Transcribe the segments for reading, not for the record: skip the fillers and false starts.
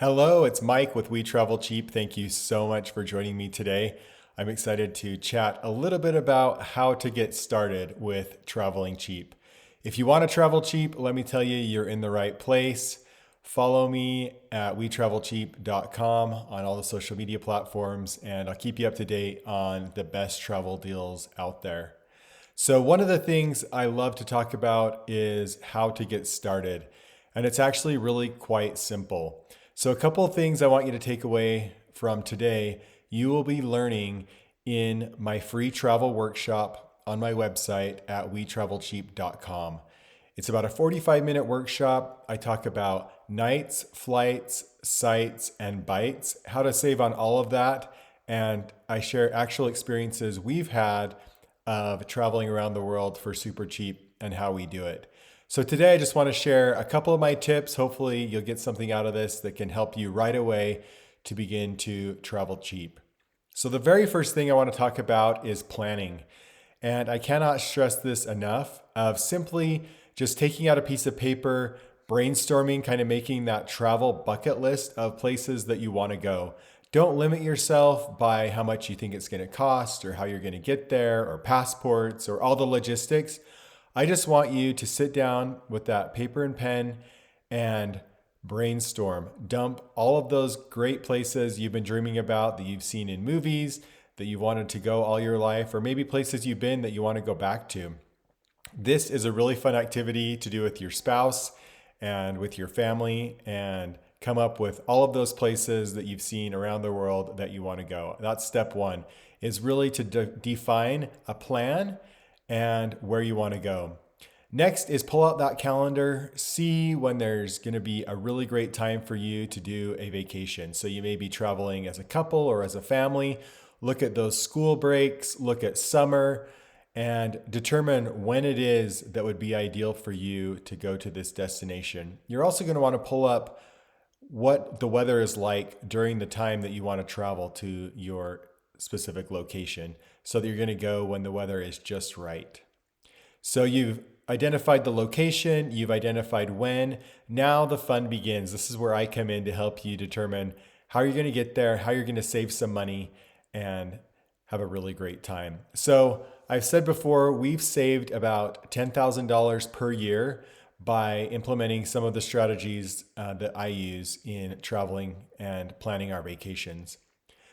Hello, it's Mike with We Travel Cheap. Thank you so much for joining me today. I'm excited to chat a little bit about how to get started with traveling cheap. If you want to travel cheap, let me tell you, you're in the right place. Follow me at wetravelcheap.com on all the social media platforms, and I'll keep you up to date on the best travel deals out there. So, one of the things I love to talk about is how to get started. And it's actually really quite simple. So, a couple of things I want you to take away from today. You will be learning in my free travel workshop on my website at wetravelcheap.com. It's about a 45-minute workshop. I talk about nights, flights, sites, and bites, how to save on all of that. And I share actual experiences we've had of traveling around the world for super cheap and how we do it. So today I just want to share a couple of my tips. Hopefully you'll get something out of this that can help you right away to begin to travel cheap. So the very first thing I want to talk about is planning. And I cannot stress this enough of simply just taking out a piece of paper, brainstorming, kind of making that travel bucket list of places that you want to go. Don't limit yourself by how much you think it's going to cost or how you're going to get there or passports or all the logistics. I just want you to sit down with that paper and pen and brainstorm. Dump all of those great places you've been dreaming about that you've seen in movies, that you wanted to go all your life, or maybe places you've been that you want to go back to. This is a really fun activity to do with your spouse and with your family, and come up with all of those places that you've seen around the world that you want to go. That's step one, is really to define a plan and where you want to go. Next is pull out that calendar, see when there's going to be a really great time for you to do a vacation. So you may be traveling as a couple or as a family. Look at those school breaks, look at summer, and determine when it is that would be ideal for you to go to this destination. You're also going to want to pull up what the weather is like during the time that you want to travel to your specific location so that you're going to go when the weather is just right. So you've identified the location, you've identified when. Now the fun begins. This is where I come in to help you determine how you're going to get there, how you're going to save some money and have a really great time. So I've said before, we've saved about $10,000 per year by implementing some of the strategies that I use in traveling and planning our vacations.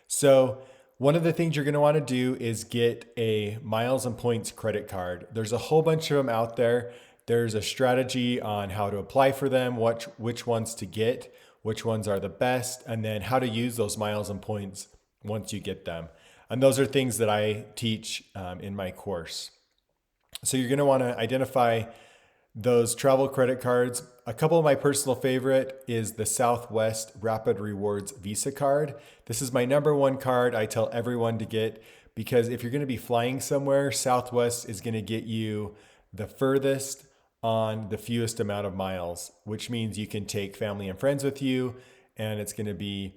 So one of the things you're going to want to do is get a miles and points credit card. There's a whole bunch of them out there. There's a strategy on how to apply for them, which ones to get, which ones are the best, and then how to use those miles and points once you get them. And those are things that I teach in my course. So you're going to want to identify those travel credit cards. A couple of my personal favorite is the Southwest Rapid Rewards Visa card. This is my number one card I tell everyone to get because if you're going to be flying somewhere, Southwest is going to get you the furthest on the fewest amount of miles, which means you can take family and friends with you and it's going to be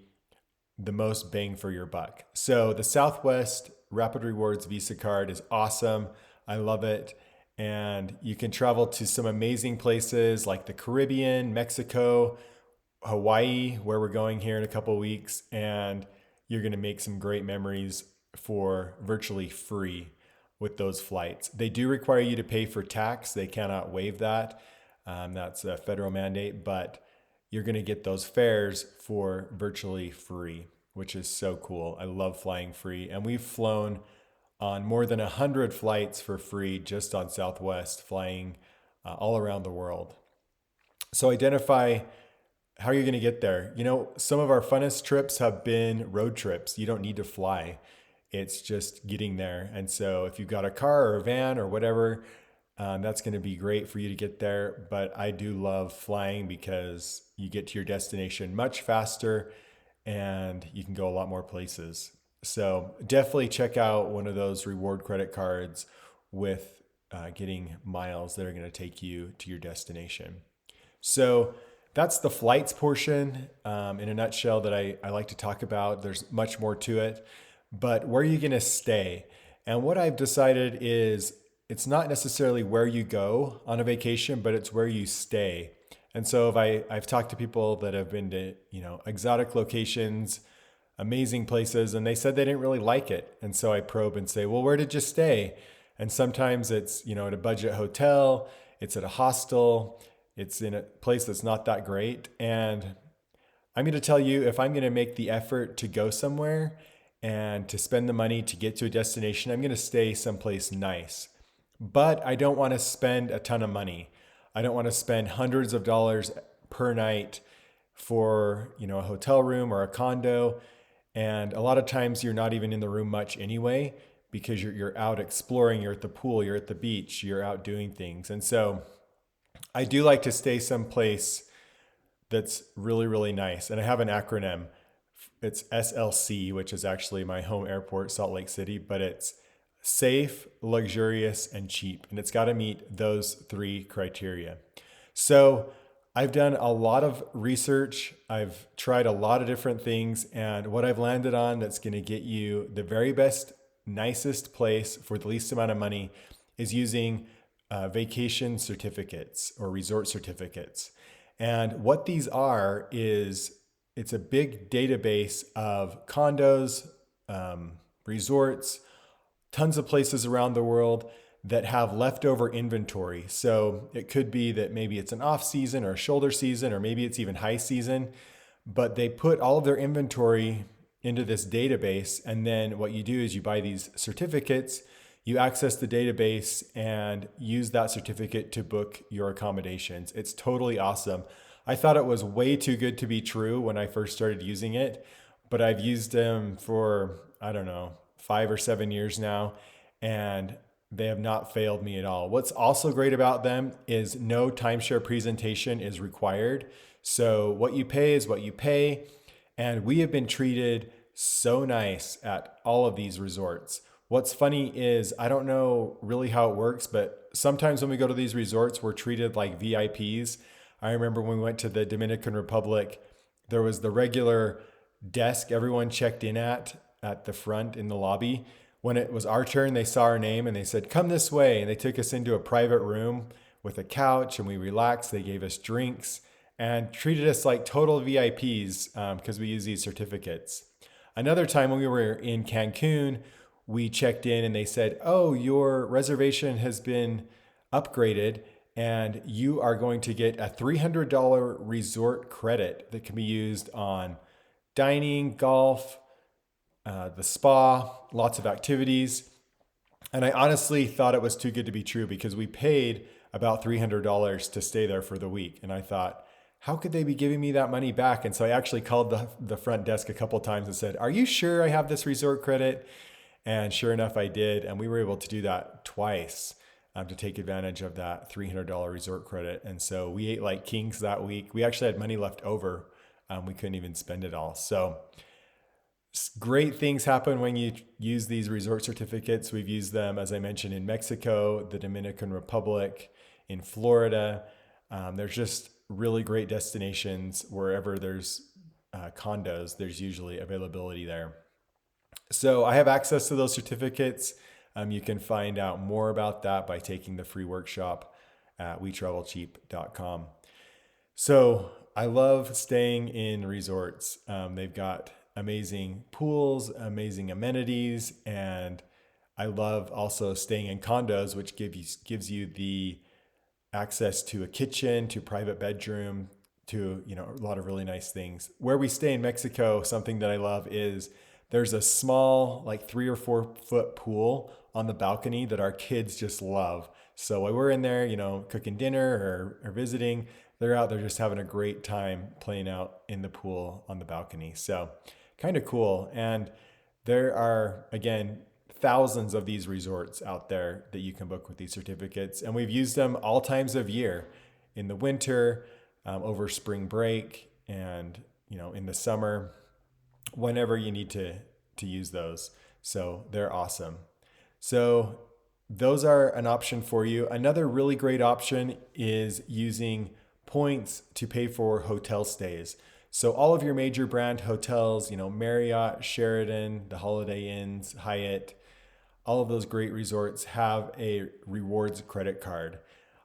the most bang for your buck. So the Southwest Rapid Rewards Visa card is awesome. I love it. And you can travel to some amazing places like the Caribbean, Mexico, Hawaii, where we're going here in a couple of weeks. And you're going to make some great memories for virtually free with those flights. They do require you to pay for tax. They cannot waive that. That's a federal mandate, but you're going to get those fares for virtually free, which is so cool. I love flying free. And we've flown on more than 100 flights for free just on Southwest, flying all around the world. So identify how you're going to get there. You know, some of our funnest trips have been road trips. You don't need to fly. It's just getting there. And so if you've got a car or a van or whatever, that's going to be great for you to get there. But I do love flying because you get to your destination much faster and you can go a lot more places. So definitely check out one of those reward credit cards with getting miles that are going to take you to your destination. So that's the flights portion in a nutshell that I like to talk about. There's much more to it, but where are you going to stay? And what I've decided is it's not necessarily where you go on a vacation, but it's where you stay. And so if I've talked to people that have been to, exotic locations, amazing places, and they said they didn't really like it. And so I probe and say, well, where did you stay? And sometimes it's, at a budget hotel, it's at a hostel, it's in a place that's not that great. And I'm going to tell you, if I'm going to make the effort to go somewhere and to spend the money to get to a destination, I'm going to stay someplace nice. But I don't want to spend a ton of money. I don't want to spend hundreds of dollars per night for, a hotel room or a condo. And a lot of times you're not even in the room much anyway, because you're out exploring, you're at the pool, you're at the beach, you're out doing things. And so I do like to stay someplace that's really, really nice. And I have an acronym. It's SLC, which is actually my home airport, Salt Lake City, but it's safe, luxurious, and cheap. And it's got to meet those three criteria. So I've done a lot of research. I've tried a lot of different things. And what I've landed on that's going to get you the very best, nicest place for the least amount of money is using vacation certificates or resort certificates. And what these are is it's a big database of condos, resorts, tons of places around the world that have leftover inventory. So it could be that maybe it's an off season or a shoulder season, or maybe it's even high season, but they put all of their inventory into this database. And then what you do is you buy these certificates, you access the database and use that certificate to book your accommodations. It's totally awesome. I thought it was way too good to be true when I first started using it, but I've used them for, 5 or 7 years now, and they have not failed me at all. What's also great about them is no timeshare presentation is required. So what you pay is what you pay. And we have been treated so nice at all of these resorts. What's funny is I don't know really how it works, but sometimes when we go to these resorts, we're treated like VIPs. I remember when we went to the Dominican Republic, there was the regular desk everyone checked in at the front in the lobby. When it was our turn, they saw our name and they said, come this way. And they took us into a private room with a couch and we relaxed. They gave us drinks and treated us like total VIPs because we use these certificates. Another time when we were in Cancun, we checked in and they said, oh, your reservation has been upgraded and you are going to get a $300 resort credit that can be used on dining, golf, the spa, lots of activities. And I honestly thought it was too good to be true because we paid about $300 to stay there for the week. And I thought, how could they be giving me that money back? And so I actually called the front desk a couple of times and said, are you sure I have this resort credit? And sure enough, I did. And we were able to do that twice to take advantage of that $300 resort credit. And so we ate like kings that week. We actually had money left over. We couldn't even spend it all. So great things happen when you use these resort certificates. We've used them, as I mentioned, in Mexico, the Dominican Republic, in Florida. There's just really great destinations wherever there's condos, there's usually availability there. So I have access to those certificates. You can find out more about that by taking the free workshop at wetravelcheap.com. So I love staying in resorts. They've got amazing pools, amazing amenities, and I love also staying in condos, which gives you the access to a kitchen, to private bedroom, to a lot of really nice things. Where we stay in Mexico, something that I love is there's a small, like 3 or 4 foot pool on the balcony that our kids just love. So while we're in there, cooking dinner or visiting, they're out there just having a great time playing out in the pool on the balcony. So kind of cool. And there are, again, thousands of these resorts out there that you can book with these certificates. And we've used them all times of year, in the winter, over spring break, and in the summer, whenever you need to use those. So they're awesome. So those are an option for you. Another really great option is using points to pay for hotel stays. So all of your major brand hotels, Marriott, Sheraton, the Holiday Inns, Hyatt, all of those great resorts have a rewards credit card.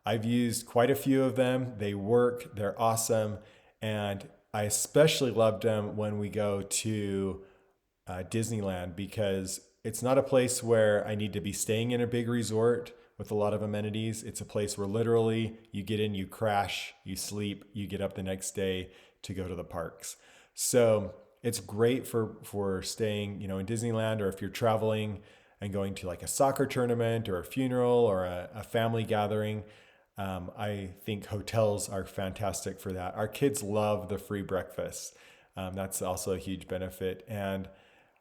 I've used quite a few of them. They work, they're awesome. And I especially loved them when we go to Disneyland, because it's not a place where I need to be staying in a big resort with a lot of amenities. It's a place where literally you get in, you crash, you sleep, you get up the next day to go to the parks. So it's great for staying, in Disneyland, or if you're traveling and going to like a soccer tournament or a funeral or a family gathering. I think hotels are fantastic for that. Our kids love the free breakfast. That's also a huge benefit. And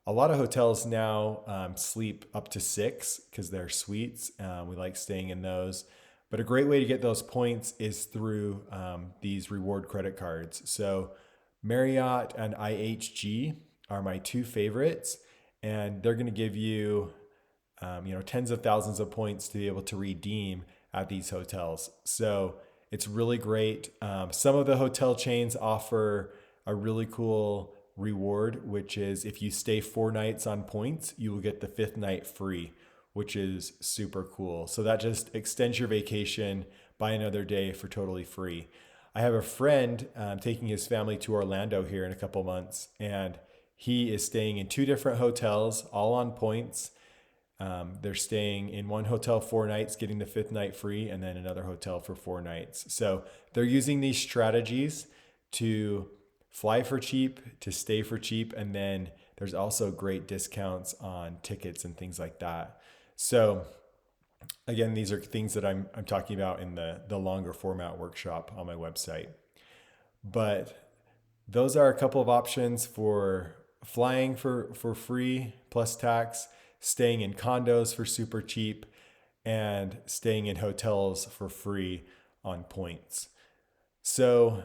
a lot of hotels now sleep up to 6 because they're suites. We like staying in those. But a great way to get those points is through these reward credit cards. So Marriott and IHG are my two favorites, and they're going to give you, tens of thousands of points to be able to redeem at these hotels. So it's really great. Some of the hotel chains offer a really cool reward, which is if you stay 4 nights on points, you will get the 5th night free, which is super cool. So that just extends your vacation by another day for totally free. I have a friend taking his family to Orlando here in a couple months, and he is staying in 2 different hotels, all on points. They're staying in one hotel 4 nights, getting the 5th night free, and then another hotel for 4 nights. So they're using these strategies to fly for cheap, to stay for cheap, and then there's also great discounts on tickets and things like that. So again, these are things that I'm talking about in the longer format workshop on my website. But those are a couple of options for flying for free plus tax, staying in condos for super cheap, and staying in hotels for free on points. So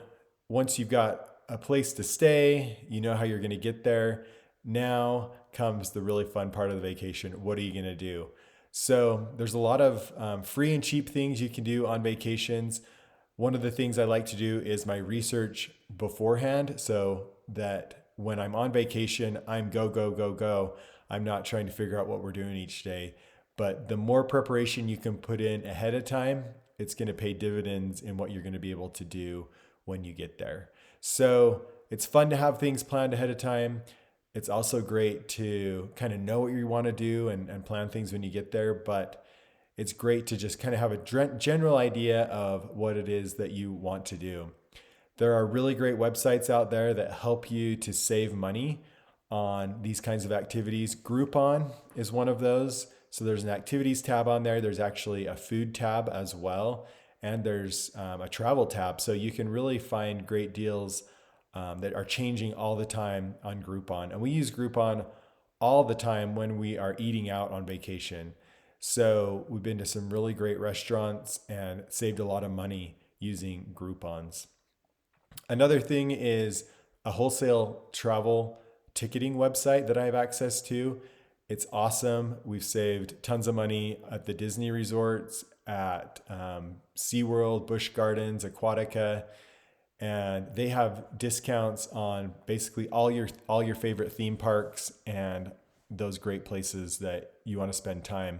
once you've got a place to stay, you know how you're going to get there. Now comes the really fun part of the vacation. What are you going to do? So there's a lot of free and cheap things you can do on vacations. One of the things I like to do is my research beforehand, so that when I'm on vacation, I'm go, go, go, go. I'm not trying to figure out what we're doing each day. But the more preparation you can put in ahead of time, it's going to pay dividends in what you're going to be able to do when you get there. So it's fun to have things planned ahead of time. It's also great to kind of know what you want to do and plan things when you get there. But it's great to just kind of have a general idea of what it is that you want to do. There are really great websites out there that help you to save money on these kinds of activities. Groupon is one of those. So there's an activities tab on there. There's actually a food tab as well. And there's a travel tab. So you can really find great deals that are changing all the time on Groupon. And we use Groupon all the time when we are eating out on vacation. So we've been to some really great restaurants and saved a lot of money using Groupons. Another thing is a wholesale travel ticketing website that I have access to. It's awesome. We've saved tons of money at the Disney resorts, at SeaWorld, Busch Gardens, Aquatica, and they have discounts on basically all your favorite theme parks and those great places that you want to spend time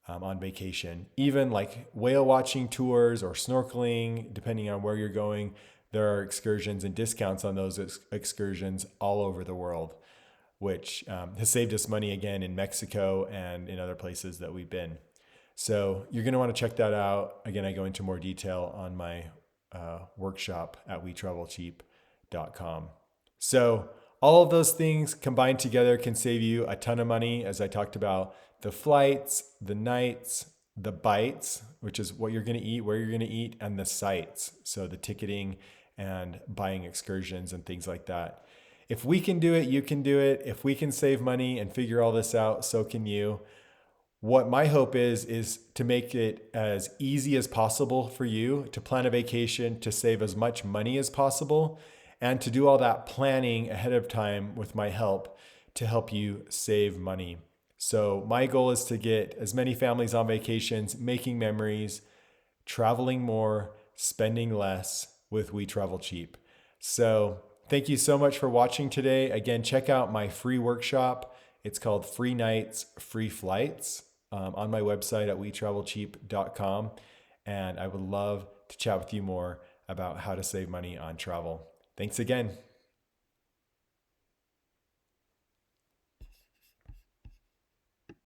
on vacation. Even like whale watching tours or snorkeling, depending on where you're going, there are excursions and discounts on those excursions all over the world, which has saved us money again in Mexico and in other places that we've been. So you're going to want to check that out. Again, I go into more detail on my workshop at wetravelcheap.com. So all of those things combined together can save you a ton of money, as I talked about the flights, the nights, the bites, which is what you're going to eat, where you're going to eat, and the sites. So the ticketing and buying excursions and things like that. If we can do it, you can do it. If we can save money and figure all this out, so can you. What my hope is to make it as easy as possible for you to plan a vacation, to save as much money as possible, and to do all that planning ahead of time with my help to help you save money. So my goal is to get as many families on vacations, making memories, traveling more, spending less with We Travel Cheap. So thank you so much for watching today. Again, check out my free workshop. It's called Free Nights, Free Flights on my website at wetravelcheap.com. and I would love to chat with you more about how to save money on travel. Thanks again.